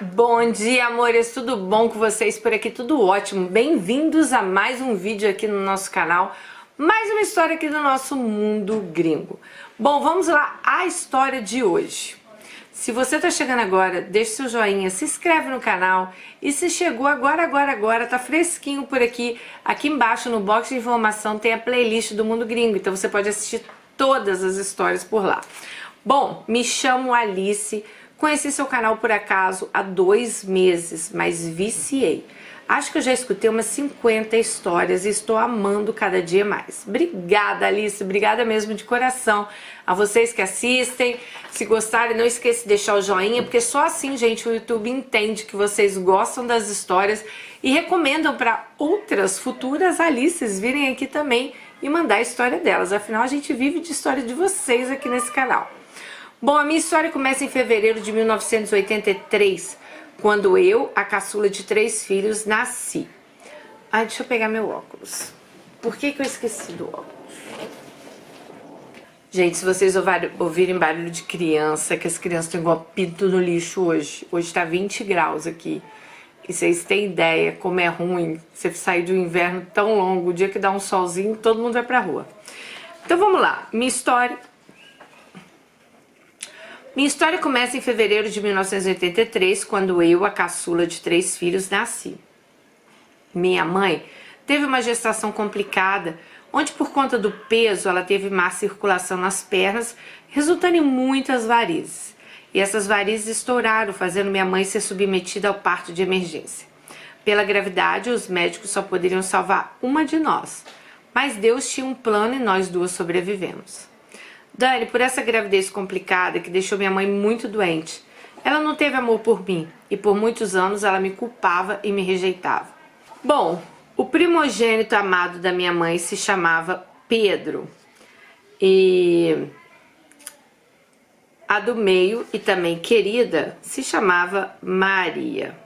Bom dia, amores, tudo bom com vocês por aqui? Tudo ótimo. Bem-vindos a mais um vídeo aqui no nosso canal, mais uma história aqui do nosso mundo gringo. Bom, vamos lá, a história de hoje. Se você tá chegando agora, deixa seu joinha, se inscreve no canal e se chegou agora, tá fresquinho por aqui, aqui embaixo no box de informação tem a playlist do Mundo Gringo, então você pode assistir todas as histórias por lá. Bom, me chamo Alice. Conheci seu canal por acaso há 2 meses, mas viciei. Acho que eu já escutei umas 50 histórias e estou amando cada dia mais. Obrigada, Alice, obrigada mesmo de coração a vocês que assistem. Se gostarem, não esqueça de deixar o joinha, porque só assim, gente, o YouTube entende que vocês gostam das histórias e recomendam para outras futuras Alices virem aqui também e mandar a história delas. Afinal, a gente vive de história de vocês aqui nesse canal. Bom, a minha história começa em fevereiro de 1983, quando eu, a caçula de 3 filhos, nasci. Ai, deixa eu pegar meu óculos. Por que eu esqueci do óculos? Gente, se vocês ouvirem barulho de criança, que as crianças estão igual pinto no lixo hoje. Hoje tá 20 graus aqui. E vocês têm ideia como é ruim você sair de um inverno tão longo, o dia que dá um solzinho, todo mundo vai pra rua. Então vamos lá, minha história começa em fevereiro de 1983, quando eu, a caçula de 3 filhos, nasci. Minha mãe teve uma gestação complicada, onde por conta do peso ela teve má circulação nas pernas, resultando em muitas varizes. E essas varizes estouraram, fazendo minha mãe ser submetida ao parto de emergência. Pela gravidade, os médicos só poderiam salvar uma de nós, mas Deus tinha um plano e nós duas sobrevivemos. Dani, por essa gravidez complicada que deixou minha mãe muito doente, ela não teve amor por mim e por muitos anos ela me culpava e me rejeitava. Bom, o primogênito amado da minha mãe se chamava Pedro e a do meio e também querida se chamava Maria.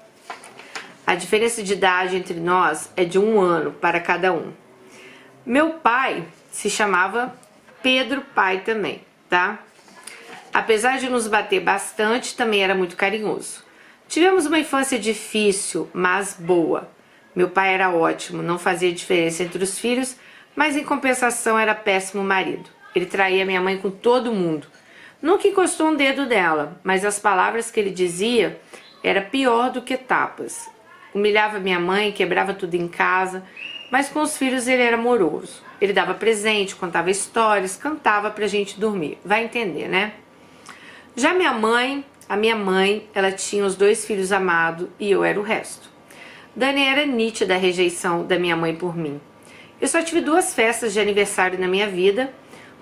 A diferença de idade entre nós é de 1 ano para cada um. Meu pai se chamava Pedro pai também, tá? Apesar de nos bater bastante, também era muito carinhoso. Tivemos uma infância difícil, mas boa. Meu pai era ótimo, não fazia diferença entre os filhos, mas em compensação era péssimo marido. Ele traía minha mãe com todo mundo. Nunca encostou um dedo nela, mas as palavras que ele dizia era pior do que tapas. Humilhava minha mãe, quebrava tudo em casa, mas com os filhos ele era amoroso. Ele dava presente, contava histórias, cantava pra gente dormir. Vai entender, né? Já a minha mãe, ela tinha os 2 filhos amados e eu era o resto. Dani, era nítida a rejeição da minha mãe por mim. Eu só tive 2 festas de aniversário na minha vida.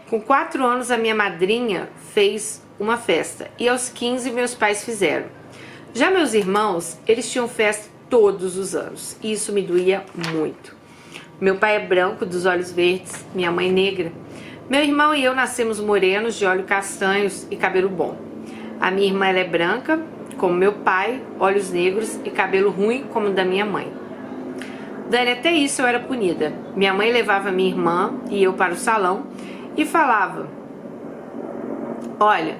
Com 4 anos a minha madrinha fez uma festa e aos 15 meus pais fizeram. Já meus irmãos, eles tinham festa todos os anos e isso me doía muito. Meu pai é branco, dos olhos verdes, minha mãe negra. Meu irmão e eu nascemos morenos, de olhos castanhos e cabelo bom. A minha irmã ela é branca, como meu pai, olhos negros e cabelo ruim, como o da minha mãe. Dani, até isso eu era punida. Minha mãe levava minha irmã e eu para o salão e falava: olha,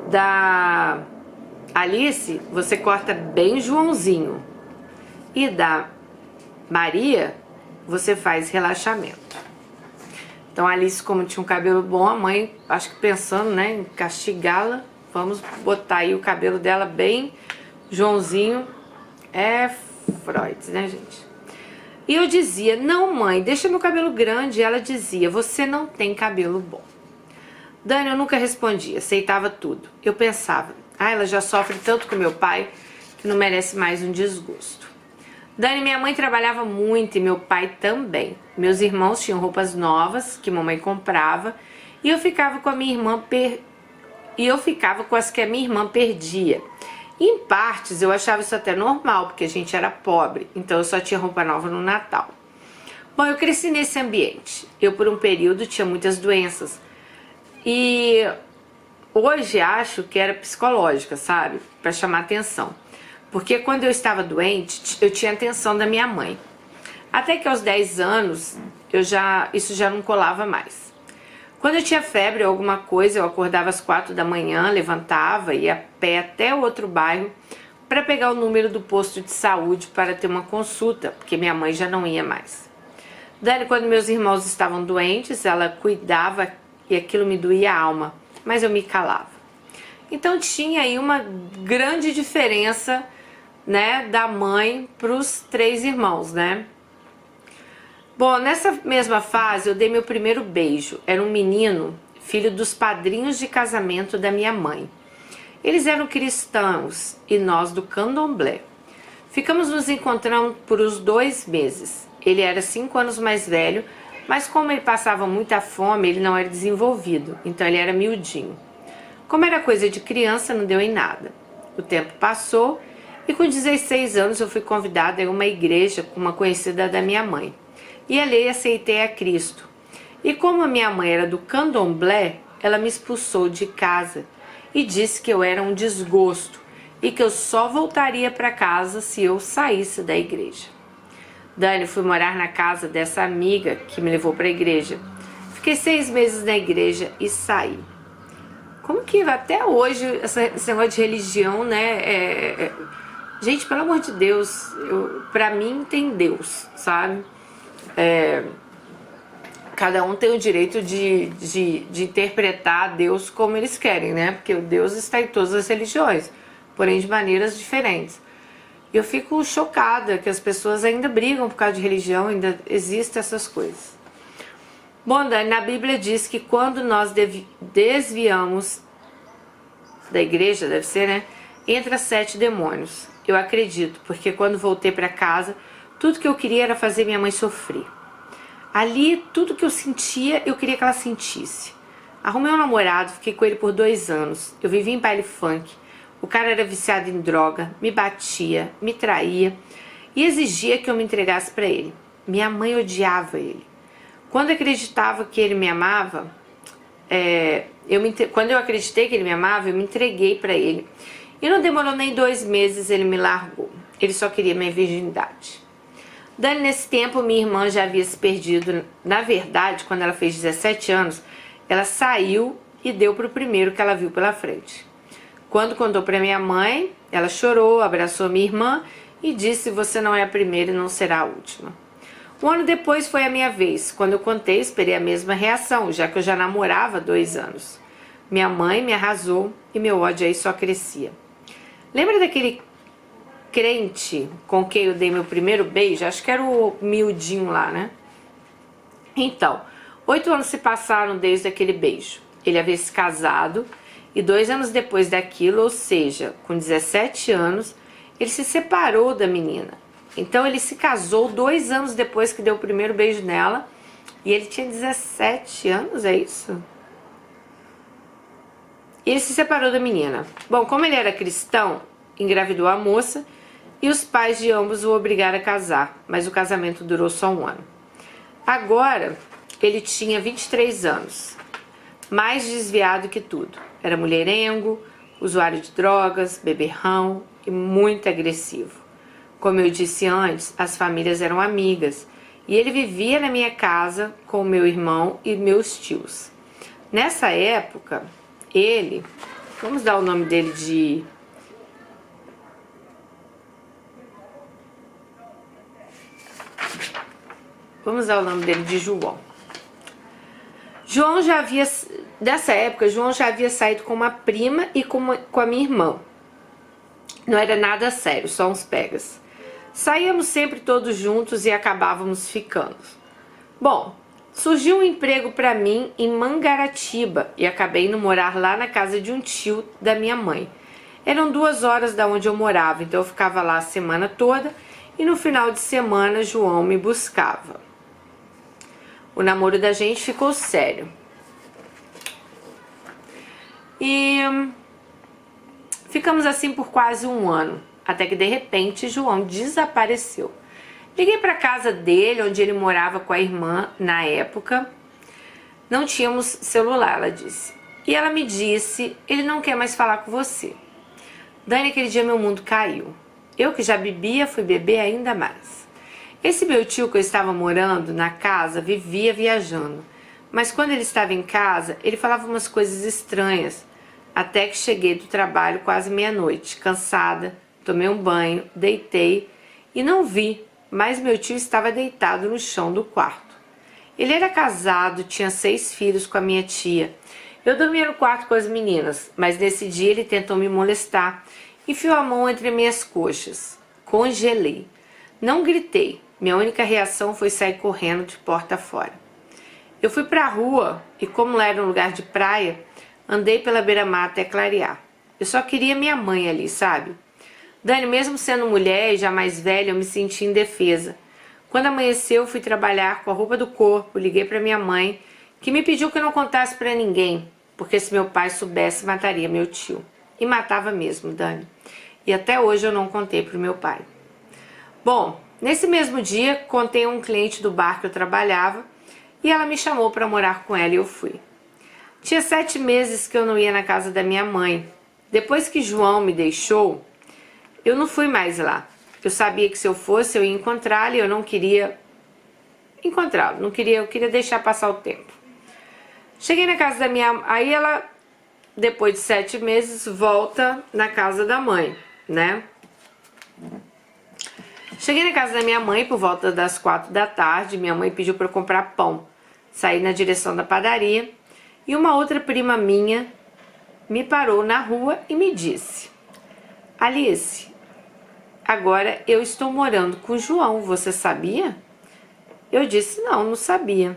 da Alice você corta bem Joãozinho e da Maria você faz relaxamento. Então a Alice, como tinha um cabelo bom, a mãe, acho que pensando, né, em castigá-la, vamos botar aí o cabelo dela bem Joãozinho. É Freud, né, gente? E eu dizia: não, mãe, deixa meu cabelo grande. E ela dizia: você não tem cabelo bom. Dani, eu nunca respondia, aceitava tudo. Eu pensava: ela já sofre tanto com meu pai que não merece mais um desgosto. Dani, minha mãe trabalhava muito e meu pai também. Meus irmãos tinham roupas novas que mamãe comprava e eu ficava com a minha irmã com as que a minha irmã perdia. E em partes eu achava isso até normal, porque a gente era pobre, então eu só tinha roupa nova no Natal. Bom, eu cresci nesse ambiente. Eu por um período tinha muitas doenças. E hoje acho que era psicológica, sabe? Para chamar atenção. Porque quando eu estava doente, eu tinha atenção da minha mãe. Até que aos 10 anos, isso já não colava mais. Quando eu tinha febre ou alguma coisa, eu acordava às 4 da manhã, levantava, ia a pé até o outro bairro, para pegar o número do posto de saúde para ter uma consulta, porque minha mãe já não ia mais. Dani, quando meus irmãos estavam doentes, ela cuidava e aquilo me doía a alma, mas eu me calava. Então tinha aí uma grande diferença, né, da mãe para os 3 irmãos, né? Bom, nessa mesma fase eu dei meu primeiro beijo. Era um menino, filho dos padrinhos de casamento da minha mãe. Eles eram cristãos e nós do candomblé. Ficamos nos encontrando por uns 2 meses. Ele era 5 anos mais velho, mas como ele passava muita fome, ele não era desenvolvido, então ele era miudinho. Como era coisa de criança, não deu em nada. O tempo passou e com 16 anos eu fui convidada a uma igreja com uma conhecida da minha mãe. E ali aceitei a Cristo. E como a minha mãe era do candomblé, ela me expulsou de casa e disse que eu era um desgosto e que eu só voltaria para casa se eu saísse da igreja. Dani, fui morar na casa dessa amiga que me levou para a igreja. Fiquei 6 meses na igreja e saí. Como que até hoje esse negócio de religião, né? Gente, pelo amor de Deus, pra mim tem Deus, sabe? Cada um tem o direito de interpretar Deus como eles querem, né? Porque o Deus está em todas as religiões, porém de maneiras diferentes. Eu fico chocada que as pessoas ainda brigam por causa de religião, ainda existem essas coisas. Bom, Dani, na Bíblia diz que quando nós desviamos da igreja, deve ser, né? Entra 7 demônios. Eu acredito, porque quando voltei para casa, tudo que eu queria era fazer minha mãe sofrer. Ali, tudo que eu sentia, eu queria que ela sentisse. Arrumei um namorado, fiquei com ele por 2 anos. Eu vivi em baile funk. O cara era viciado em droga, me batia, me traía e exigia que eu me entregasse para ele. Minha mãe odiava ele. Quando eu acreditava que ele me amava, quando eu acreditei que ele me amava, eu me entreguei para ele. E não demorou nem 2 meses, ele me largou. Ele só queria minha virgindade. Dani, nesse tempo, minha irmã já havia se perdido. Na verdade, quando ela fez 17 anos, ela saiu e deu para o primeiro que ela viu pela frente. Quando contou para minha mãe, ela chorou, abraçou minha irmã e disse: você não é a primeira e não será a última. 1 ano depois foi a minha vez. Quando eu contei, esperei a mesma reação, já que eu já namorava há 2 anos. Minha mãe me arrasou e meu ódio aí só crescia. Lembra daquele crente com quem eu dei meu primeiro beijo? Acho que era o miudinho lá, né? Então, 8 anos se passaram desde aquele beijo. Ele havia se casado e 2 anos depois daquilo, ou seja, com 17 anos, ele se separou da menina. Então ele se casou 2 anos depois que deu o primeiro beijo nela e ele tinha 17 anos, é isso? E ele se separou da menina. Bom, como ele era cristão, engravidou a moça e os pais de ambos o obrigaram a casar, mas o casamento durou só 1 ano. Agora, ele tinha 23 anos, mais desviado que tudo. Era mulherengo, usuário de drogas, beberrão e muito agressivo. Como eu disse antes, as famílias eram amigas e ele vivia na minha casa com meu irmão e meus tios. Nessa época, ele, vamos dar o nome dele de... Vamos dar o nome dele de João. Nessa época, João já havia saído com uma prima e com a minha irmã. Não era nada sério, só uns pegas. Saíamos sempre todos juntos e acabávamos ficando. Bom, surgiu um emprego para mim em Mangaratiba e acabei indo morar lá na casa de um tio da minha mãe. Eram 2 horas da onde eu morava, então eu ficava lá a semana toda e no final de semana João me buscava. O namoro da gente ficou sério. E ficamos assim por quase 1 ano, até que de repente João desapareceu. Liguei para casa dele, onde ele morava com a irmã na época. Não tínhamos celular, ela disse. E ela me disse: ele não quer mais falar com você. Dani, aquele dia meu mundo caiu. Eu que já bebia, fui beber ainda mais. Esse meu tio que eu estava morando na casa vivia viajando. Mas quando ele estava em casa, ele falava umas coisas estranhas. Até que cheguei do trabalho quase meia-noite, cansada, tomei um banho, deitei e não vi, mas meu tio estava deitado no chão do quarto. Ele era casado, tinha 6 filhos com a minha tia. Eu dormia no quarto com as meninas, mas nesse dia ele tentou me molestar, enfiou a mão entre minhas coxas. Congelei. Não gritei, minha única reação foi sair correndo de porta fora. Eu fui para a rua e, como lá era um lugar de praia, andei pela beira-mar até clarear. Eu só queria minha mãe ali, sabe? Dani, mesmo sendo mulher e já mais velha, eu me senti indefesa. Quando amanheceu, fui trabalhar com a roupa do corpo, liguei para minha mãe, que me pediu que eu não contasse para ninguém, porque se meu pai soubesse, mataria meu tio. E matava mesmo, Dani. E até hoje eu não contei pro meu pai. Bom, nesse mesmo dia, contei a um cliente do bar que eu trabalhava e ela me chamou para morar com ela e eu fui. Tinha 7 meses que eu não ia na casa da minha mãe. Depois que João me deixou, eu não fui mais lá. Eu sabia que se eu fosse, eu ia encontrá-lo e eu não queria encontrá-lo. Eu queria deixar passar o tempo. Cheguei na casa da minha... Aí ela, depois de 7 meses, volta na casa da mãe, né? Cheguei na casa da minha mãe por volta das 4 da tarde. Minha mãe pediu para eu comprar pão. Saí na direção da padaria e uma outra prima minha me parou na rua e me disse: Alice, agora eu estou morando com o João, você sabia? Eu disse: não sabia.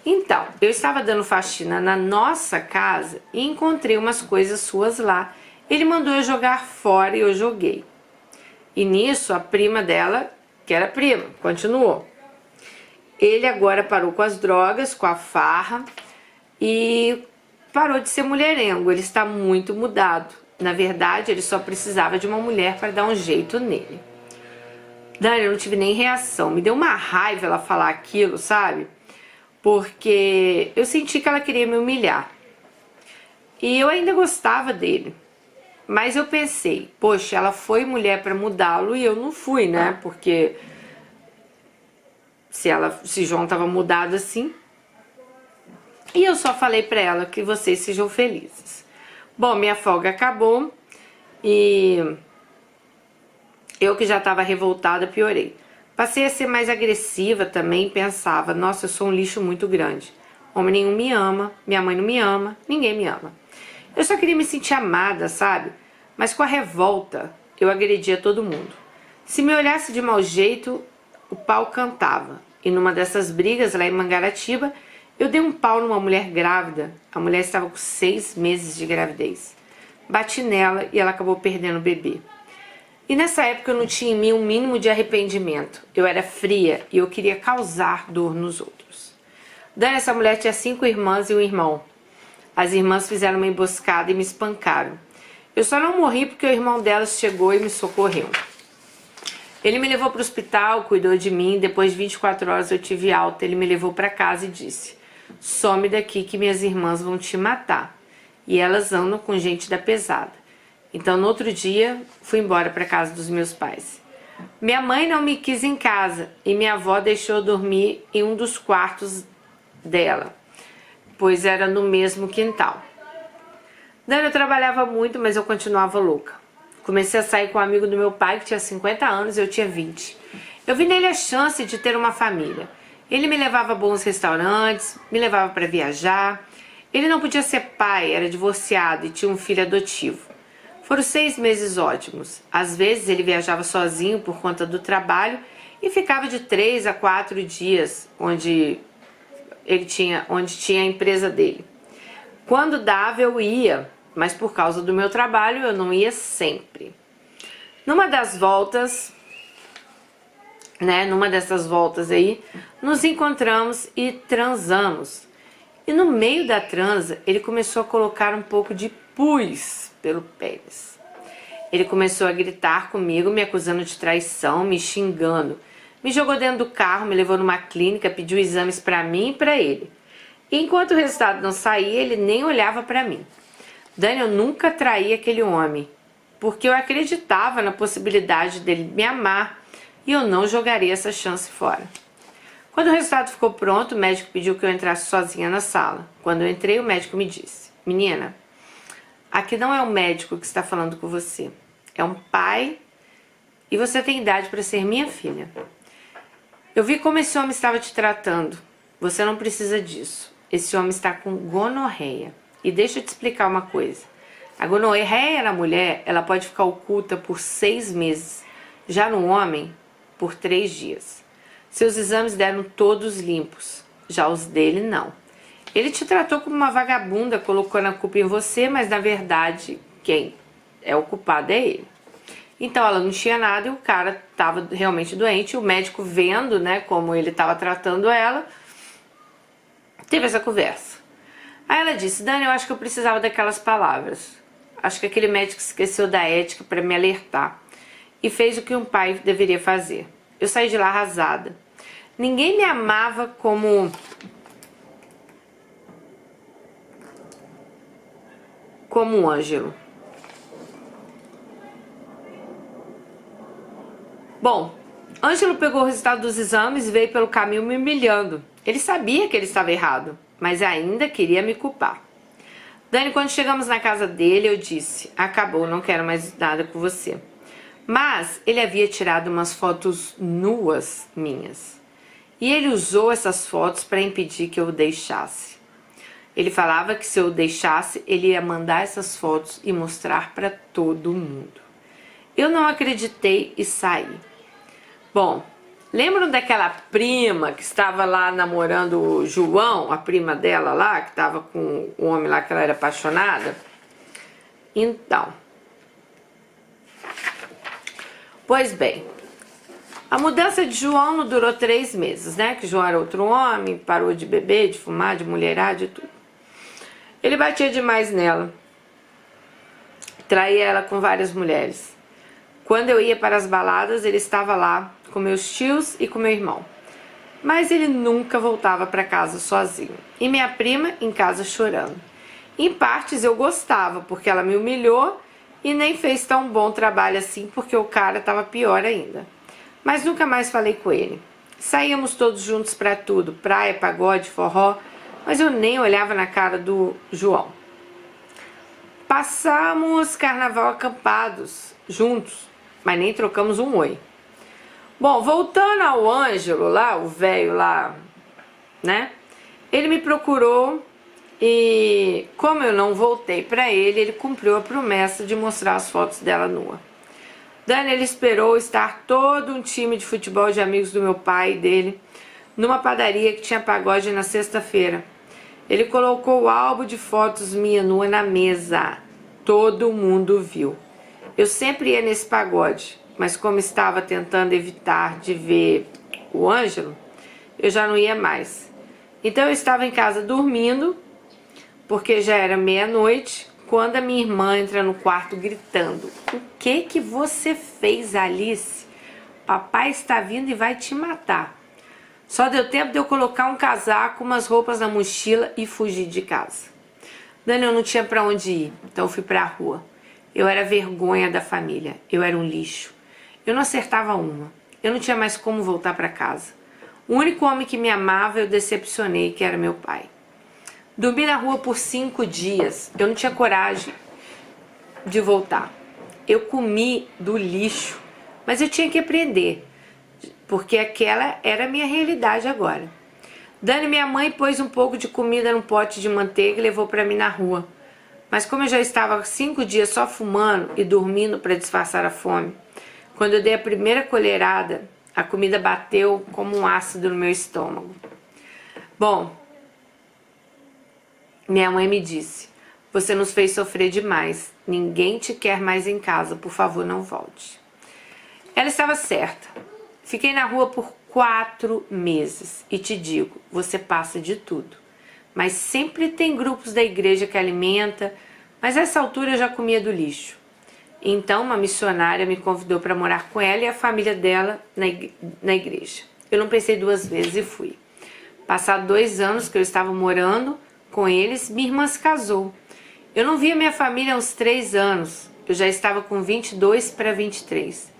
Então, eu estava dando faxina na nossa casa e encontrei umas coisas suas lá. Ele mandou eu jogar fora e eu joguei. E nisso a prima dela, que era prima, continuou. Ele agora parou com as drogas, com a farra e parou de ser mulherengo. Ele está muito mudado. Na verdade, ele só precisava de uma mulher para dar um jeito nele. Dani, eu não tive nem reação. Me deu uma raiva ela falar aquilo, sabe? Porque eu senti que ela queria me humilhar. E eu ainda gostava dele. Mas eu pensei, poxa, ela foi mulher para mudá-lo e eu não fui, né? Porque se João tava mudado assim. E eu só falei para ela que vocês sejam felizes. Bom, minha folga acabou e eu que já estava revoltada piorei. Passei a ser mais agressiva também, pensava, nossa, eu sou um lixo muito grande. Homem nenhum me ama, minha mãe não me ama, ninguém me ama. Eu só queria me sentir amada, sabe? Mas com a revolta, eu agredia todo mundo. Se me olhasse de mau jeito, o pau cantava. E numa dessas brigas lá em Mangaratiba, eu dei um pau numa mulher grávida. A mulher estava com 6 meses de gravidez. Bati nela e ela acabou perdendo o bebê. E nessa época eu não tinha em mim um mínimo de arrependimento. Eu era fria e eu queria causar dor nos outros. Dani, essa mulher tinha 5 irmãs e um irmão. As irmãs fizeram uma emboscada e me espancaram. Eu só não morri porque o irmão delas chegou e me socorreu. Ele me levou para o hospital, cuidou de mim. Depois de 24 horas eu tive alta. Ele me levou para casa e disse: some daqui que minhas irmãs vão te matar. E elas andam com gente da pesada. Então no outro dia fui embora para casa dos meus pais. Minha mãe não me quis em casa e minha avó deixou eu dormir em um dos quartos dela, pois era no mesmo quintal. Dani, eu trabalhava muito, mas eu continuava louca. Comecei a sair com um amigo do meu pai que tinha 50 anos e eu tinha 20. Eu vi nele a chance de ter uma família. Ele me levava a bons restaurantes, me levava para viajar. Ele não podia ser pai, era divorciado e tinha um filho adotivo. Foram 6 meses ótimos. Às vezes ele viajava sozinho por conta do trabalho e ficava de 3 a 4 dias onde tinha a empresa dele. Quando dava eu ia, mas por causa do meu trabalho eu não ia sempre. Numa dessas voltas aí, nos encontramos e transamos. E no meio da transa, ele começou a colocar um pouco de pus pelo pênis. Ele começou a gritar comigo, me acusando de traição, me xingando. Me jogou dentro do carro, me levou numa clínica, pediu exames pra mim e pra ele. E enquanto o resultado não saía, ele nem olhava pra mim. Dani, eu nunca traí aquele homem, porque eu acreditava na possibilidade dele me amar e eu não jogaria essa chance fora. Quando o resultado ficou pronto, o médico pediu que eu entrasse sozinha na sala. Quando eu entrei, o médico me disse: menina, aqui não é o médico que está falando com você. é um pai e você tem idade para ser minha filha. Eu vi como esse homem estava te tratando. Você não precisa disso. Esse homem está com gonorreia. E deixa eu te explicar uma coisa. A gonorreia na mulher, ela pode ficar oculta por 6 meses. Já no homem, por 3 dias. Seus exames deram todos limpos. Já os dele, não. Ele te tratou como uma vagabunda, colocando a culpa em você, mas na verdade, quem é o culpado é ele. Então ela não tinha nada e o cara estava realmente doente. O médico, vendo, né, como ele estava tratando ela, teve essa conversa. Aí ela disse: Dani, eu acho que eu precisava daquelas palavras. Acho que aquele médico esqueceu da ética para me alertar e fez o que um pai deveria fazer. Eu saí de lá arrasada. Ninguém me amava como o Ângelo. Bom, Ângelo pegou o resultado dos exames e veio pelo caminho me humilhando. Ele sabia que ele estava errado, mas ainda queria me culpar. Dani, quando chegamos na casa dele, eu disse: acabou, não quero mais nada com você. Mas ele havia tirado umas fotos nuas minhas. E ele usou essas fotos para impedir que eu o deixasse. Ele falava que se eu o deixasse, ele ia mandar essas fotos e mostrar para todo mundo. Eu não acreditei e saí. Bom, lembram daquela prima que estava lá namorando o João, a prima dela lá, que estava com o homem lá que ela era apaixonada? Então, pois bem, a mudança de João não durou 3 meses, né? Que João era outro homem, parou de beber, de fumar, de mulherada, de tudo. Ele batia demais nela, traía ela com várias mulheres. Quando eu ia para as baladas, ele estava lá com meus tios e com meu irmão. Mas ele nunca voltava para casa sozinho. E minha prima em casa chorando. Em partes eu gostava, porque ela me humilhou e nem fez tão bom trabalho assim, porque o cara estava pior ainda. Mas nunca mais falei com ele. Saíamos todos juntos para tudo, praia, pagode, forró, mas eu nem olhava na cara do João. Passamos carnaval acampados, juntos, mas nem trocamos um oi. Bom, voltando ao Ângelo lá, o velho lá, né? Ele me procurou e, como eu não voltei pra ele, ele cumpriu a promessa de mostrar as fotos dela nua. Dani, ele esperou estar todo um time de futebol de amigos do meu pai e dele numa padaria que tinha pagode na sexta-feira. Ele colocou o álbum de fotos minha nua na mesa. Todo mundo viu. Eu sempre ia nesse pagode, mas como estava tentando evitar de ver o Ângelo, eu já não ia mais. Então eu estava em casa dormindo, porque já era meia-noite, quando a minha irmã entra no quarto gritando: o que você fez, Alice? Papai está vindo e vai te matar. Só deu tempo de eu colocar um casaco, umas roupas na mochila e fugir de casa. Dani, eu não tinha para onde ir, então eu fui para a rua. Eu era vergonha da família, eu era um lixo. Eu não acertava uma, eu não tinha mais como voltar para casa. O único homem que me amava eu decepcionei, que era meu pai. Dormi na rua por 5 dias, eu não tinha coragem de voltar. Eu comi do lixo, mas eu tinha que aprender, porque aquela era a minha realidade agora. Dani, minha mãe pôs um pouco de comida num pote de manteiga e levou para mim na rua. Mas como eu já estava 5 dias só fumando e dormindo para disfarçar a fome, quando eu dei a primeira colherada, a comida bateu como um ácido no meu estômago. Bom, minha mãe me disse: você nos fez sofrer demais, ninguém te quer mais em casa, por favor não volte. Ela estava certa. Fiquei na rua por 4 meses e te digo, você passa de tudo. Mas sempre tem grupos da igreja que alimenta, mas nessa altura eu já comia do lixo. Então uma missionária me convidou para morar com ela e a família dela na igreja. Eu não pensei 2 vezes e fui. Passado 2 anos que eu estava morando com eles, minha irmã se casou. Eu não via minha família há uns 3 anos. Eu já estava com 22 para 23.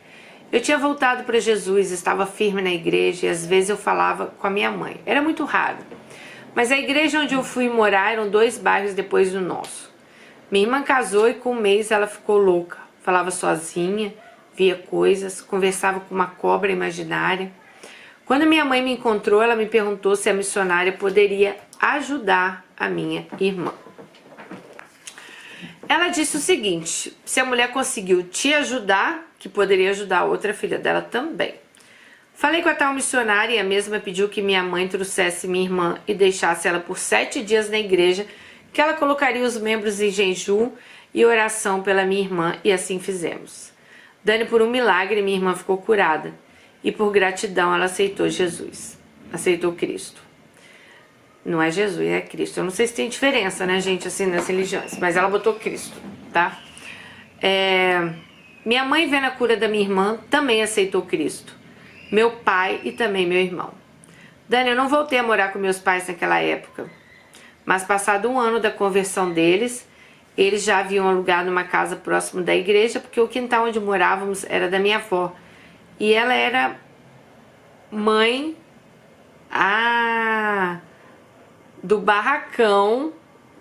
Eu tinha voltado para Jesus, estava firme na igreja e às vezes eu falava com a minha mãe. Era muito raro. Mas a igreja onde eu fui morar eram 2 bairros depois do nosso. Minha irmã casou e com 1 mês ela ficou louca. falava sozinha, via coisas, conversava com uma cobra imaginária. Quando minha mãe me encontrou, ela me perguntou se a missionária poderia ajudar a minha irmã. Ela disse o seguinte: se a mulher conseguiu te ajudar, que poderia ajudar a outra filha dela também. Falei com a tal missionária e a mesma pediu que minha mãe trouxesse minha irmã e deixasse ela por 7 dias na igreja, que ela colocaria os membros em jejum e oração pela minha irmã, e assim fizemos. Dani, por um milagre, minha irmã ficou curada, e por gratidão ela aceitou Jesus, aceitou Cristo. Não é Jesus, é Cristo. Eu não sei se tem diferença, né, gente, assim, nas religiões, mas ela botou Cristo, tá? Minha mãe, vendo a cura da minha irmã, também aceitou Cristo. Meu pai e também meu irmão. Dani, eu não voltei a morar com meus pais naquela época, mas passado 1 ano da conversão deles, eles já haviam alugado uma casa próximo da igreja, porque o quintal onde morávamos era da minha avó. E ela era mãe do barracão,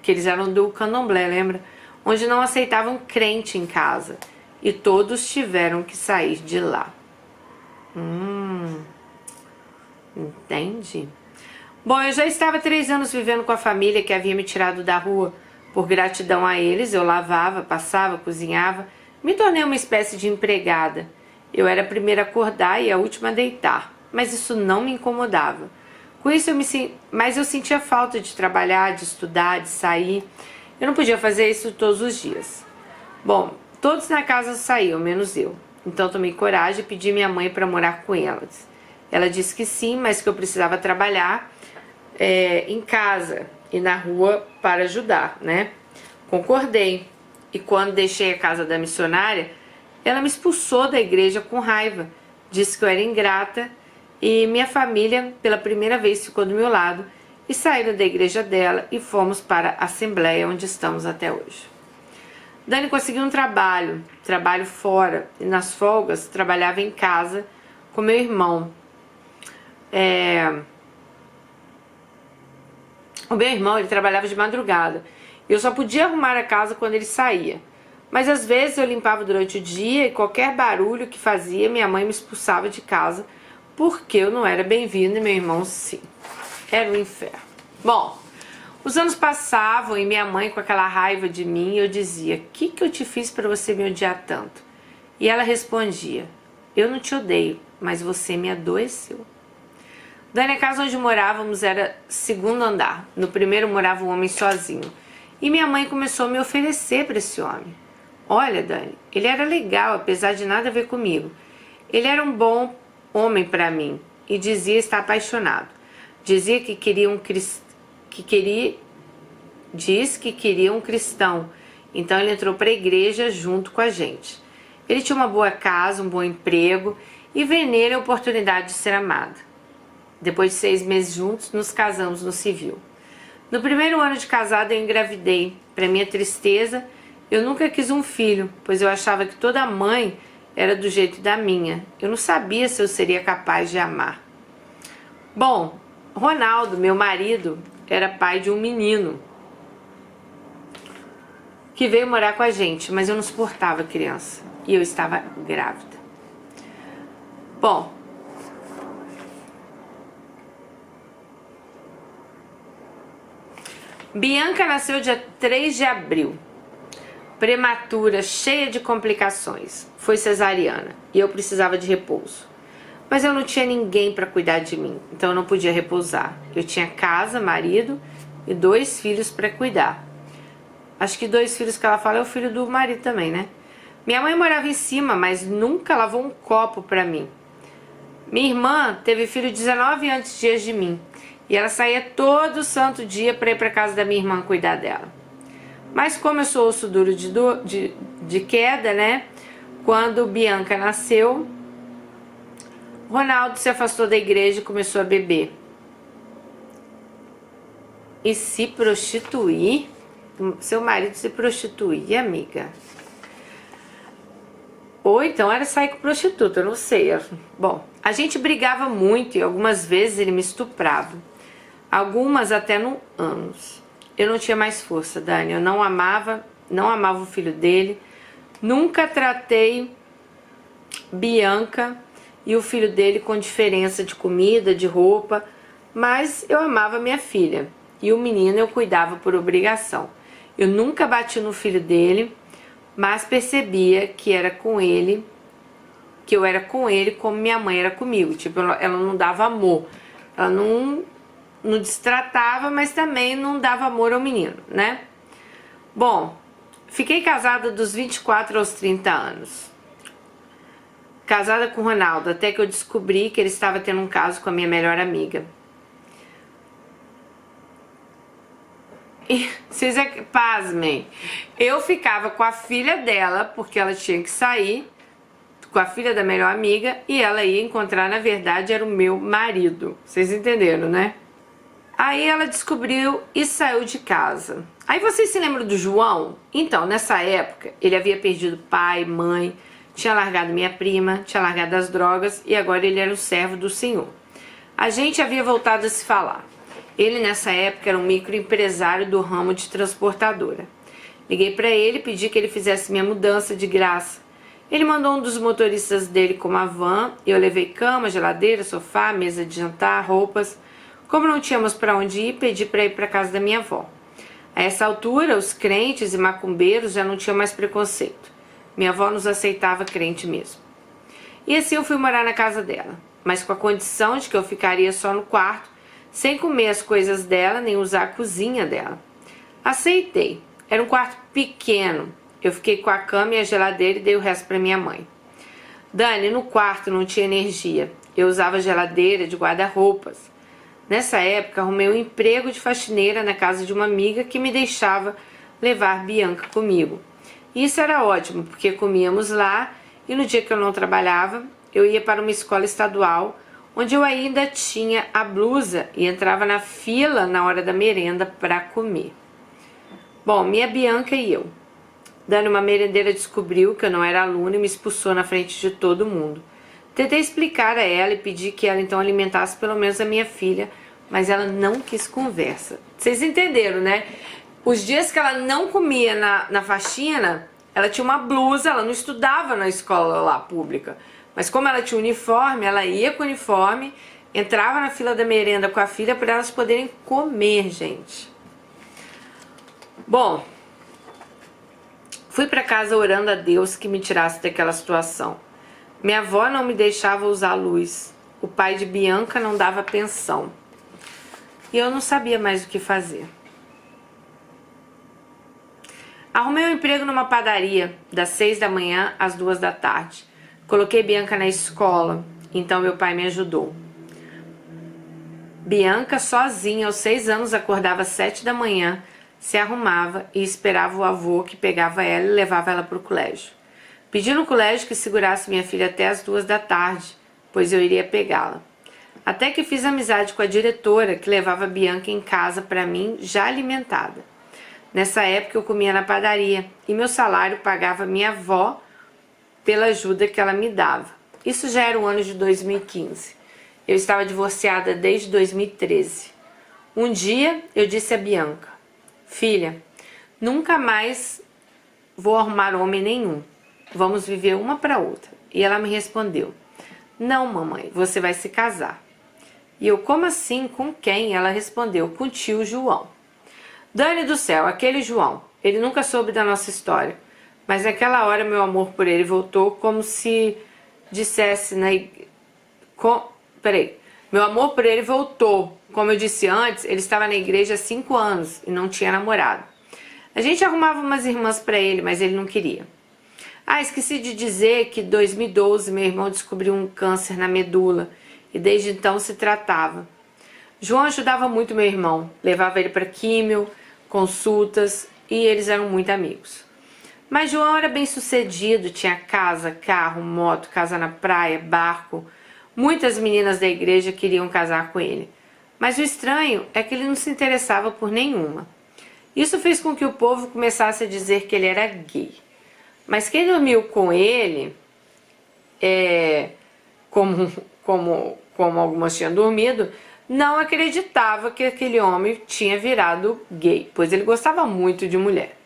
que eles eram do candomblé, lembra? Onde não aceitavam crente em casa. E todos tiveram que sair de lá. Entende? Bom, eu já estava 3 anos vivendo com a família que havia me tirado da rua. Por gratidão a eles, eu lavava, passava, cozinhava. Me tornei uma espécie de empregada. Eu era a primeira a acordar e a última a deitar. Mas isso não me incomodava. Com isso, mas eu sentia falta de trabalhar, de estudar, de sair. Eu não podia fazer isso todos os dias. Bom, todos na casa saíam, menos eu. Então tomei coragem e pedi minha mãe para morar com elas. Ela disse que sim, mas que eu precisava trabalhar em casa e na rua para ajudar, né? Concordei. E quando deixei a casa da missionária, ela me expulsou da igreja com raiva. Disse que eu era ingrata e minha família, pela primeira vez, ficou do meu lado e saíram da igreja dela e fomos para a Assembleia, onde estamos até hoje. Dani conseguiu um trabalho fora, e nas folgas trabalhava em casa com meu irmão. O meu irmão, ele trabalhava de madrugada. Eu só podia arrumar a casa quando ele saía. Mas às vezes eu limpava durante o dia e qualquer barulho que fazia, minha mãe me expulsava de casa porque eu não era bem-vinda e meu irmão sim. Era um inferno. Bom, os anos passavam e minha mãe com aquela raiva de mim, eu dizia: o que eu te fiz para você me odiar tanto? E ela respondia: eu não te odeio, mas você me adoeceu. Dani, a casa onde morávamos era 2º andar. No primeiro morava um homem sozinho. E minha mãe começou a me oferecer para esse homem. Olha, Dani, ele era legal, apesar de nada a ver comigo. Ele era um bom homem para mim e dizia estar apaixonado. Dizia que queria um cristão. Então ele entrou para a igreja junto com a gente. Ele tinha uma boa casa, um bom emprego e veio nele a oportunidade de ser amado. Depois de 6 meses juntos, nos casamos no civil. No primeiro ano de casada, eu engravidei. Para minha tristeza, eu nunca quis um filho, pois eu achava que toda mãe era do jeito da minha. Eu não sabia se eu seria capaz de amar. Bom, Ronaldo, meu marido, era pai de um menino que veio morar com a gente, mas eu não suportava criança e eu estava grávida. Bom, Bianca nasceu dia 3 de abril, prematura, cheia de complicações. Foi cesariana e eu precisava de repouso. Mas eu não tinha ninguém para cuidar de mim, então eu não podia repousar. Eu tinha casa, marido e 2 filhos para cuidar. Acho que 2 filhos que ela fala é o filho do marido também, né? Minha mãe morava em cima, mas nunca lavou um copo para mim. Minha irmã teve filho 19 dias de mim. E ela saía todo santo dia para ir para casa da minha irmã cuidar dela. Mas como eu sou osso duro de queda, né? Quando Bianca nasceu, Ronaldo se afastou da igreja e começou a beber. E se prostituir? Seu marido se prostituía, amiga? Ou então era sair com prostituta, eu não sei. Bom, a gente brigava muito e algumas vezes ele me estuprava. Algumas até no ânus. Eu não tinha mais força, Dani. Eu não amava o filho dele. Nunca tratei Bianca e o filho dele com diferença de comida, de roupa, mas eu amava minha filha e o menino eu cuidava por obrigação. Eu nunca bati no filho dele, mas percebia que era com ele, que eu era com ele como minha mãe era comigo. Tipo, ela não dava amor, ela não destratava, mas também não dava amor ao menino, né? Bom, fiquei casada dos 24 aos 30 anos. Casada com o Ronaldo, até que eu descobri que ele estava tendo um caso com a minha melhor amiga. E vocês pasmem, eu ficava com a filha dela, porque ela tinha que sair, com a filha da melhor amiga, e ela ia encontrar, na verdade, era o meu marido. Vocês entenderam, né? Aí ela descobriu e saiu de casa. Aí vocês se lembram do João? Então, nessa época, ele havia perdido pai, mãe, tinha largado minha prima, tinha largado as drogas e agora ele era o servo do Senhor. A gente havia voltado a se falar. Ele nessa época era um microempresário do ramo de transportadora. Liguei para ele e pedi que ele fizesse minha mudança de graça. Ele mandou um dos motoristas dele com uma van e eu levei cama, geladeira, sofá, mesa de jantar, roupas. Como não tínhamos para onde ir, pedi para ir para casa da minha avó. A essa altura, os crentes e macumbeiros já não tinham mais preconceito. Minha avó nos aceitava crente mesmo. E assim eu fui morar na casa dela, mas com a condição de que eu ficaria só no quarto, sem comer as coisas dela, nem usar a cozinha dela. Aceitei. Era um quarto pequeno. Eu fiquei com a cama e a geladeira e dei o resto para minha mãe. Dani, no quarto não tinha energia. Eu usava geladeira de guarda-roupas. Nessa época, arrumei um emprego de faxineira na casa de uma amiga que me deixava levar Bianca comigo. Isso era ótimo, porque comíamos lá e no dia que eu não trabalhava, eu ia para uma escola estadual, onde eu ainda tinha a blusa e entrava na fila na hora da merenda para comer. Bom, minha Bianca e eu. Dani, uma merendeira, descobriu que eu não era aluna e me expulsou na frente de todo mundo. Tentei explicar a ela e pedi que ela então alimentasse pelo menos a minha filha, mas ela não quis conversa. Vocês entenderam, né? Os dias que ela não comia na faxina, ela tinha uma blusa, ela não estudava na escola lá pública. Mas como ela tinha uniforme, ela ia com o uniforme, entrava na fila da merenda com a filha para elas poderem comer, gente. Bom, fui para casa orando a Deus que me tirasse daquela situação. Minha avó não me deixava usar a luz. O pai de Bianca não dava pensão. E eu não sabia mais o que fazer. Arrumei um emprego numa padaria, das 6 da manhã às 2 da tarde. Coloquei Bianca na escola, então meu pai me ajudou. Bianca, sozinha, aos 6 anos, acordava às 7 da manhã, se arrumava e esperava o avô que pegava ela e levava ela para o colégio. Pedi no colégio que segurasse minha filha até as 2 da tarde, pois eu iria pegá-la. Até que fiz amizade com a diretora, que levava a Bianca em casa para mim, já alimentada. Nessa época eu comia na padaria e meu salário pagava minha avó pela ajuda que ela me dava. Isso já era o ano de 2015. Eu estava divorciada desde 2013. Um dia eu disse a Bianca: filha, nunca mais vou arrumar homem nenhum. Vamos viver uma para outra. E ela me respondeu: não, mamãe, você vai se casar. E eu: como assim? Com quem? Ela respondeu: com o tio João. Dane do céu, aquele João. Ele nunca soube da nossa história. Mas naquela hora meu amor por ele voltou como se dissesse Meu amor por ele voltou. Como eu disse antes, ele estava na igreja há 5 anos e não tinha namorado. A gente arrumava umas irmãs para ele, mas ele não queria. Esqueci de dizer que em 2012 meu irmão descobriu um câncer na medula e desde então se tratava. João ajudava muito meu irmão, levava ele para químio, consultas e eles eram muito amigos. Mas João era bem sucedido, tinha casa, carro, moto, casa na praia, barco. Muitas meninas da igreja queriam casar com ele. Mas o estranho é que ele não se interessava por nenhuma. Isso fez com que o povo começasse a dizer que ele era gay. Mas quem dormiu com ele, como algumas tinham dormido, não acreditava que aquele homem tinha virado gay, pois ele gostava muito de mulher.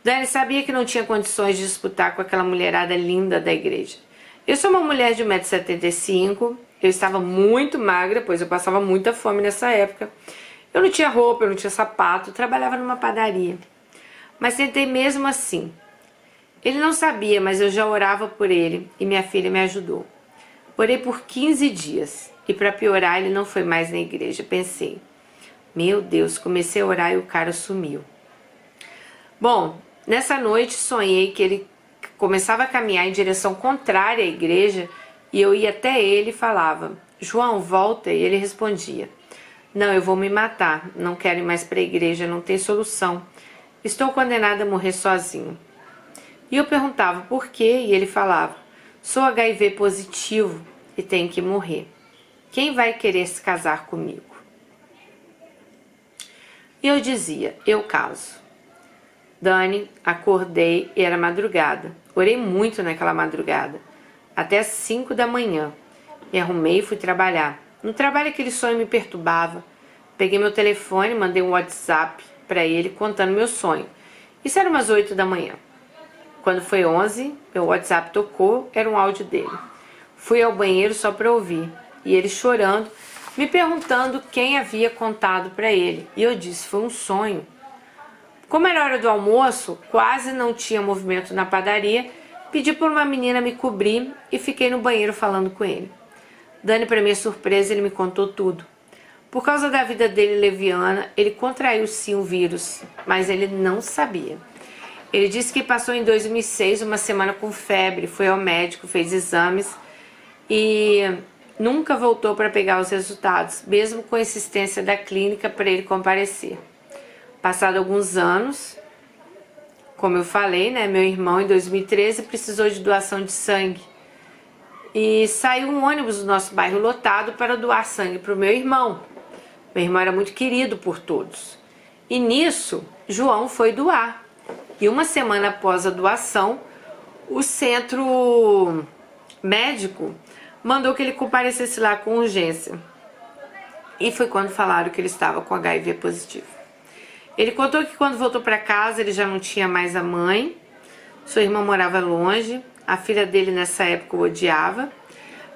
Dani sabia que não tinha condições de disputar com aquela mulherada linda da igreja. Eu sou uma mulher de 1,75 m, eu estava muito magra, pois eu passava muita fome nessa época. Eu não tinha roupa, eu não tinha sapato, eu trabalhava numa padaria. Mas tentei mesmo assim. Ele não sabia, mas eu já orava por ele e minha filha me ajudou. Orei por 15 dias e para piorar ele não foi mais na igreja. Pensei, meu Deus, comecei a orar e o cara sumiu. Bom, nessa noite sonhei que ele começava a caminhar em direção contrária à igreja e eu ia até ele e falava, João, volta, e ele respondia, não, eu vou me matar, não quero ir mais para a igreja, não tem solução, estou condenada a morrer sozinho. E eu perguntava por quê e ele falava, sou HIV positivo e tenho que morrer. Quem vai querer se casar comigo? E eu dizia, eu caso. Dani, acordei e era madrugada. Orei muito naquela madrugada, até às 5 da manhã. Me arrumei e fui trabalhar. No trabalho aquele sonho me perturbava. Peguei meu telefone, mandei um WhatsApp para ele contando meu sonho. Isso era umas 8 da manhã. Quando foi 11, meu WhatsApp tocou, era um áudio dele. Fui ao banheiro só para ouvir, e ele chorando, me perguntando quem havia contado para ele. E eu disse, foi um sonho. Como era hora do almoço, quase não tinha movimento na padaria, pedi por uma menina me cobrir e fiquei no banheiro falando com ele. Dani, para minha surpresa, ele me contou tudo. Por causa da vida dele leviana, ele contraiu sim o vírus, mas ele não sabia. Ele disse que passou em 2006 uma semana com febre, foi ao médico, fez exames e nunca voltou para pegar os resultados, mesmo com a insistência da clínica para ele comparecer. Passado alguns anos, como eu falei, né, meu irmão em 2013 precisou de doação de sangue. E saiu um ônibus do nosso bairro lotado para doar sangue para o meu irmão. Meu irmão era muito querido por todos. E nisso, João foi doar. E uma semana após a doação, o centro médico mandou que ele comparecesse lá com urgência. E foi quando falaram que ele estava com HIV positivo. Ele contou que quando voltou para casa ele já não tinha mais a mãe, sua irmã morava longe, a filha dele nessa época o odiava.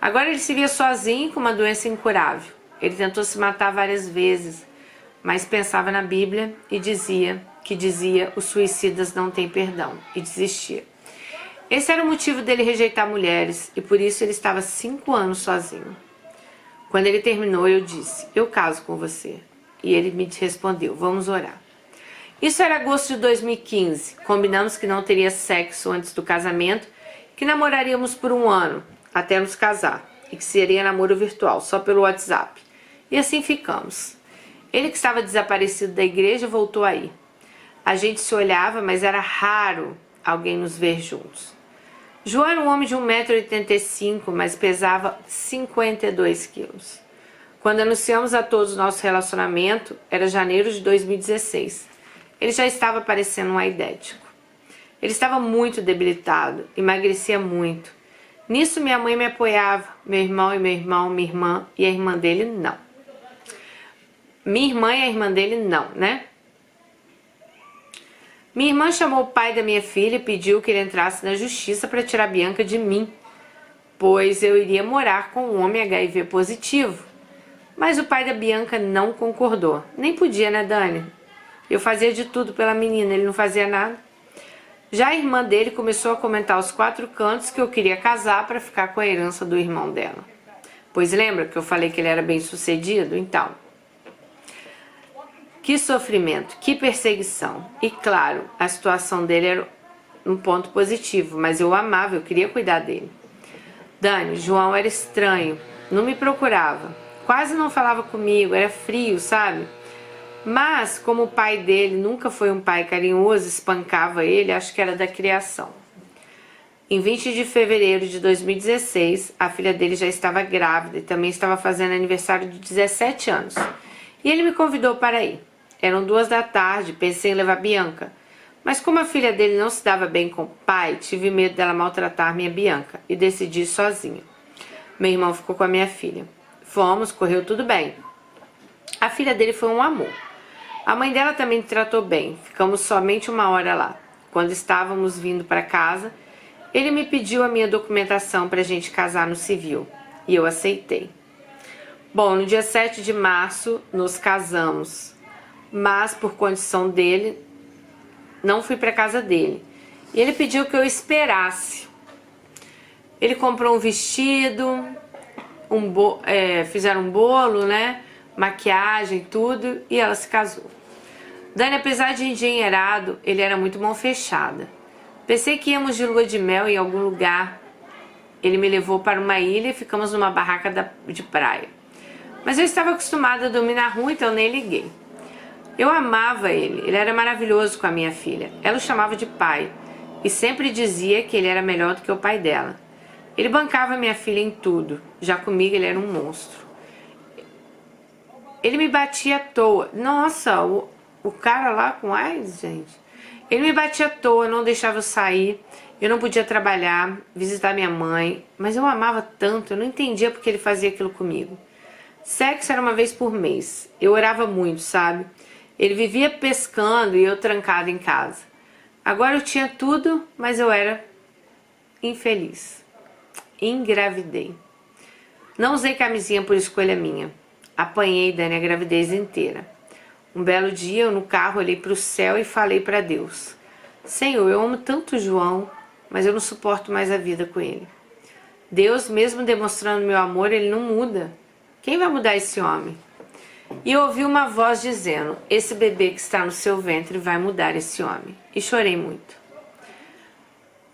Agora ele se via sozinho com uma doença incurável. Ele tentou se matar várias vezes, mas pensava na Bíblia e dizia os suicidas não têm perdão, e desistia. Esse era o motivo dele rejeitar mulheres e por isso ele estava 5 anos sozinho. Quando ele terminou eu disse, eu caso com você. E ele me respondeu, vamos orar. Isso era agosto de 2015, combinamos que não teria sexo antes do casamento, que namoraríamos por 1 ano, até nos casar, e que seria namoro virtual, só pelo WhatsApp. E assim ficamos. Ele que estava desaparecido da igreja voltou aí. A gente se olhava, mas era raro alguém nos ver juntos. João era um homem de 1,85 m, mas pesava 52 quilos. Quando anunciamos a todos o nosso relacionamento, era janeiro de 2016. Ele já estava parecendo um aidético. Ele estava muito debilitado, emagrecia muito. Nisso minha mãe me apoiava, meu irmão, minha irmã e a irmã dele não. Minha irmã e a irmã dele não, né? Minha irmã chamou o pai da minha filha e pediu que ele entrasse na justiça para tirar a Bianca de mim, pois eu iria morar com um homem HIV positivo. Mas o pai da Bianca não concordou. Nem podia, né, Dani? Eu fazia de tudo pela menina, ele não fazia nada. Já a irmã dele começou a comentar aos 4 cantos que eu queria casar para ficar com a herança do irmão dela. Pois lembra que eu falei que ele era bem sucedido? Então, que sofrimento, que perseguição. E claro, a situação dele era um ponto positivo, mas eu o amava, eu queria cuidar dele. Dani, João era estranho, não me procurava, quase não falava comigo, era frio, sabe? Mas, como o pai dele nunca foi um pai carinhoso, espancava ele, acho que era da criação. Em 20 de fevereiro de 2016, a filha dele já estava grávida e também estava fazendo aniversário de 17 anos. E ele me convidou para ir. Eram 2 da tarde, pensei em levar Bianca. Mas como a filha dele não se dava bem com o pai, tive medo dela maltratar minha Bianca e decidi ir sozinha. Meu irmão ficou com a minha filha. Fomos, correu tudo bem. A filha dele foi um amor. A mãe dela também me tratou bem, ficamos somente 1 hora lá. quando estávamos vindo para casa, ele me pediu a minha documentação para a gente casar no civil, e eu aceitei. Bom, no dia 7 de março nos casamos, mas por condição dele, não fui para casa dele. E ele pediu que eu esperasse. Ele comprou um vestido, fizeram um bolo, né? Maquiagem, tudo, e ela se casou. Dani, apesar de endinheirado, ele era muito mão fechada. Pensei que íamos de lua de mel em algum lugar. Ele me levou para uma ilha e ficamos numa barraca de praia. Mas eu estava acostumada a dormir na rua, então nem liguei. Eu amava ele era maravilhoso com a minha filha. Ela o chamava de pai e sempre dizia que ele era melhor do que o pai dela. Ele bancava minha filha em tudo, já comigo ele era um monstro. Ele me batia à toa. Nossa, o cara lá com AIDS, gente. Ele me batia à toa, não deixava eu sair, eu não podia trabalhar, visitar minha mãe, mas eu amava tanto, eu não entendia porque ele fazia aquilo comigo. Sexo era uma vez por mês, eu orava muito, sabe? Ele vivia pescando e eu trancada em casa. Agora eu tinha tudo, mas eu era infeliz. Engravidei. Não usei camisinha por escolha minha. Apanhei, Dani, a gravidez inteira. Um belo dia, eu no carro olhei para o céu e falei para Deus: Senhor, eu amo tanto o João, mas eu não suporto mais a vida com ele. Deus, mesmo demonstrando meu amor, ele não muda. Quem vai mudar esse homem? E eu ouvi uma voz dizendo: esse bebê que está no seu ventre vai mudar esse homem. E chorei muito.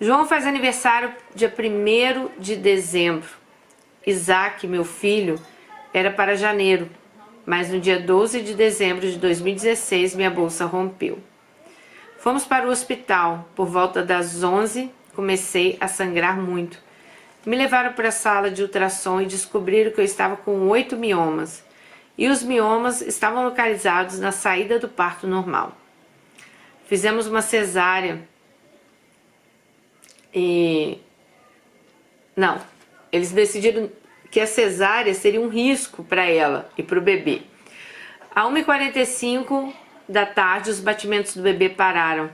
João faz aniversário dia 1º de dezembro. Isaac, meu filho, era para janeiro. Mas no dia 12 de dezembro de 2016, minha bolsa rompeu. Fomos para o hospital. Por volta das 11, comecei a sangrar muito. Me levaram para a sala de ultrassom e descobriram que eu estava com 8 miomas. E os miomas estavam localizados na saída do parto normal. Fizemos uma cesárea. Não, eles decidiram que a cesárea seria um risco para ela e para o bebê. À 1h45 da tarde, os batimentos do bebê pararam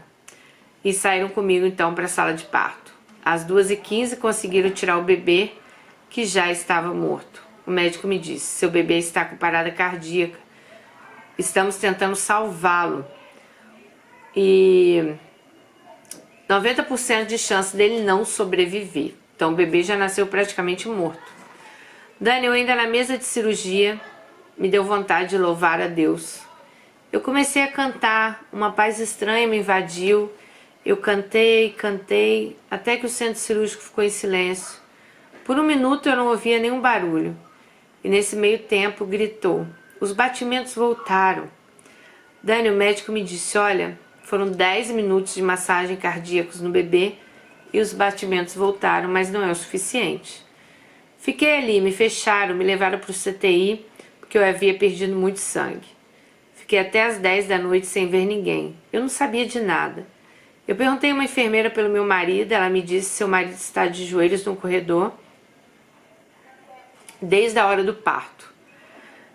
e saíram comigo então para a sala de parto. Às 2h15 conseguiram tirar o bebê, que já estava morto. O médico me disse: seu bebê está com parada cardíaca, estamos tentando salvá-lo e 90% de chance dele não sobreviver. Então o bebê já nasceu praticamente morto. Dani, eu ainda na mesa de cirurgia, me deu vontade de louvar a Deus. Eu comecei a cantar, uma paz estranha me invadiu. Eu cantei, até que o centro cirúrgico ficou em silêncio. Por um minuto eu não ouvia nenhum barulho. E nesse meio tempo gritou: os batimentos voltaram. Dani, o médico me disse: olha, foram 10 minutos de massagem cardíacos no bebê e os batimentos voltaram, mas não é o suficiente. Fiquei ali, me fecharam, me levaram para o CTI, porque eu havia perdido muito sangue. Fiquei até as 10 da noite sem ver ninguém. Eu não sabia de nada. Eu perguntei a uma enfermeira pelo meu marido, ela me disse que seu marido está de joelhos no corredor desde a hora do parto.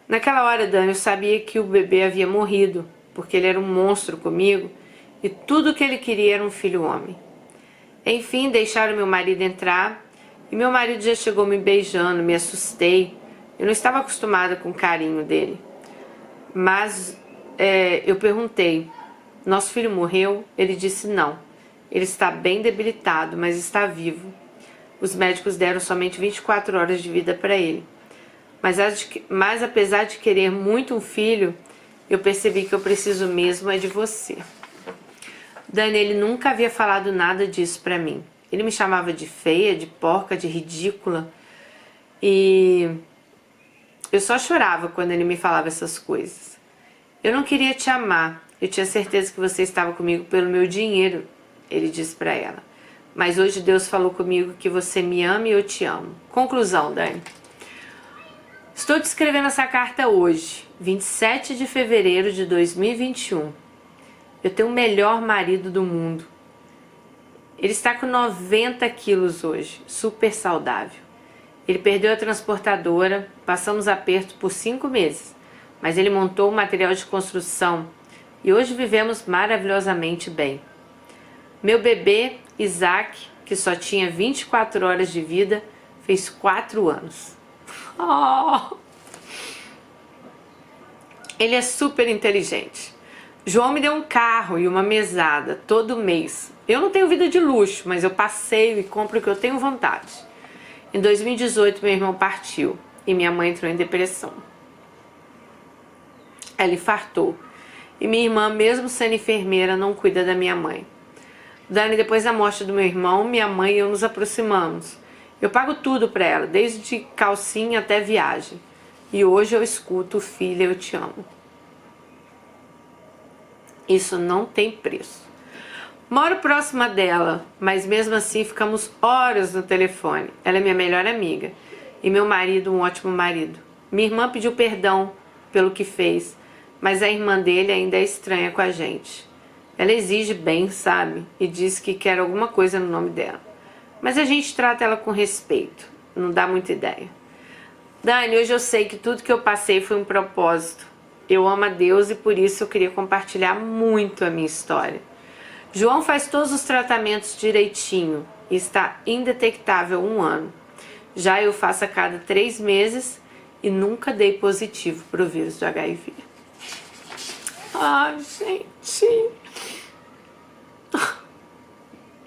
Naquela hora, Dani, eu sabia que o bebê havia morrido, porque ele era um monstro comigo e tudo que ele queria era um filho homem. Enfim, deixaram meu marido entrar e meu marido já chegou me beijando, me assustei. Eu não estava acostumada com o carinho dele. Mas eu perguntei: nosso filho morreu? Ele disse não. Ele está bem debilitado, mas está vivo. Os médicos deram somente 24 horas de vida para ele. Mas apesar de querer muito um filho, eu percebi que eu preciso mesmo é de você. Dani, ele nunca havia falado nada disso para mim. Ele me chamava de feia, de porca, de ridícula. E eu só chorava quando ele me falava essas coisas. Eu não queria te amar. Eu tinha certeza que você estava comigo pelo meu dinheiro, ele disse para ela. Mas hoje Deus falou comigo que você me ama e eu te amo. Conclusão, Dani. Estou te escrevendo essa carta hoje, 27 de fevereiro de 2021. Eu tenho o melhor marido do mundo. Ele está com 90 quilos hoje, super saudável. Ele perdeu a transportadora, passamos aperto por 5 meses, mas ele montou o material de construção e hoje vivemos maravilhosamente bem. Meu bebê, Isaac, que só tinha 24 horas de vida, fez 4 anos. Oh! Ele é super inteligente. João me deu um carro e uma mesada todo mês. Eu não tenho vida de luxo, mas eu passeio e compro o que eu tenho vontade. Em 2018, meu irmão partiu e minha mãe entrou em depressão. Ela infartou. E minha irmã, mesmo sendo enfermeira, não cuida da minha mãe. Dani, depois da morte do meu irmão, minha mãe e eu nos aproximamos. Eu pago tudo para ela, desde calcinha até viagem. E hoje eu escuto, filha, eu te amo. Isso não tem preço. Moro próxima dela, mas mesmo assim ficamos horas no telefone. Ela é minha melhor amiga. E meu marido, um ótimo marido. Minha irmã pediu perdão pelo que fez, mas a irmã dele ainda é estranha com a gente. Ela exige bem, sabe? E diz que quer alguma coisa no nome dela. Mas a gente trata ela com respeito. Não dá muita ideia. Dani, hoje eu sei que tudo que eu passei foi um propósito. Eu amo a Deus e por isso eu queria compartilhar muito a minha história. João faz todos os tratamentos direitinho e está indetectável 1 ano. Já eu faço a cada 3 meses e nunca dei positivo para o vírus do HIV. Ai, gente.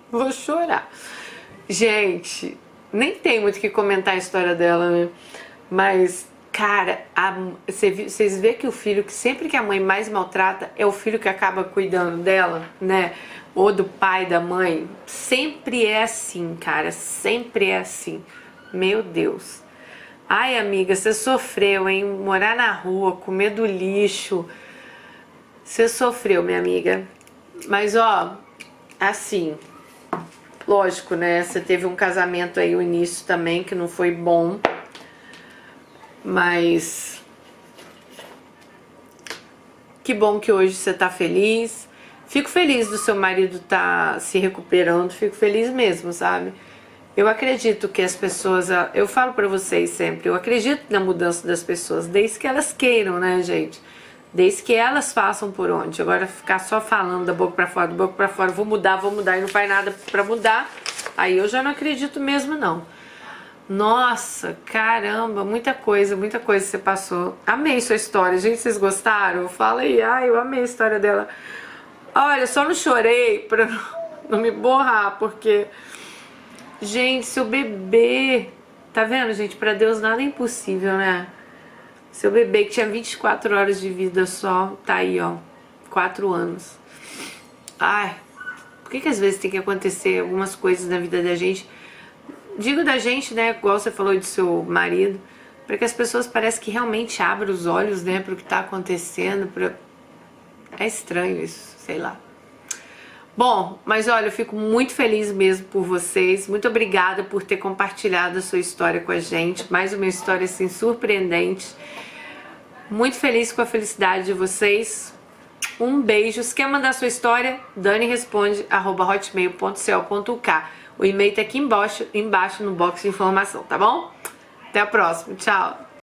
Vou chorar. Gente, nem tem muito o que comentar a história dela, né? Mas, cara, vocês vê que o filho, que sempre que a mãe mais maltrata, é o filho que acaba cuidando dela, né? Ou do pai, da mãe. Sempre é assim, cara. Sempre é assim. Meu Deus. Ai, amiga, você sofreu, hein? Morar na rua, comer do lixo. Você sofreu, minha amiga. Mas, ó, assim, lógico, né? Você teve um casamento aí, o início também, que não foi bom. Mas que bom que hoje você tá feliz. Fico feliz do seu marido tá se recuperando. Fico feliz mesmo, sabe? Eu acredito que as pessoas... Eu falo pra vocês sempre, eu acredito na mudança das pessoas, desde que elas queiram, né, gente? Desde que elas façam por onde. Agora ficar só falando da boca pra fora, da boca pra fora, vou mudar, e não faz nada pra mudar, aí eu já não acredito mesmo, não. Nossa, caramba, muita coisa você passou. Amei sua história, gente, vocês gostaram? Fala aí, ai, eu amei a história dela. Olha, só não chorei pra não me borrar, porque... Gente, seu bebê... Tá vendo, gente? Pra Deus nada é impossível, né? Seu bebê que tinha 24 horas de vida só, tá aí, ó, 4 anos. Ai, por que às vezes tem que acontecer algumas coisas na vida da gente? Digo da gente, né, igual você falou do seu marido, para que as pessoas parecem que realmente abram os olhos, né, para o que tá acontecendo. É estranho isso, sei lá. Bom, mas olha, eu fico muito feliz mesmo por vocês. Muito obrigada por ter compartilhado a sua história com a gente. Mais uma história assim surpreendente. Muito feliz com a felicidade de vocês. Um beijo. Se quer mandar sua história, daniresponde@hotmail.co.uk. O e-mail tá aqui embaixo no box de informação, tá bom? Até a próxima. Tchau.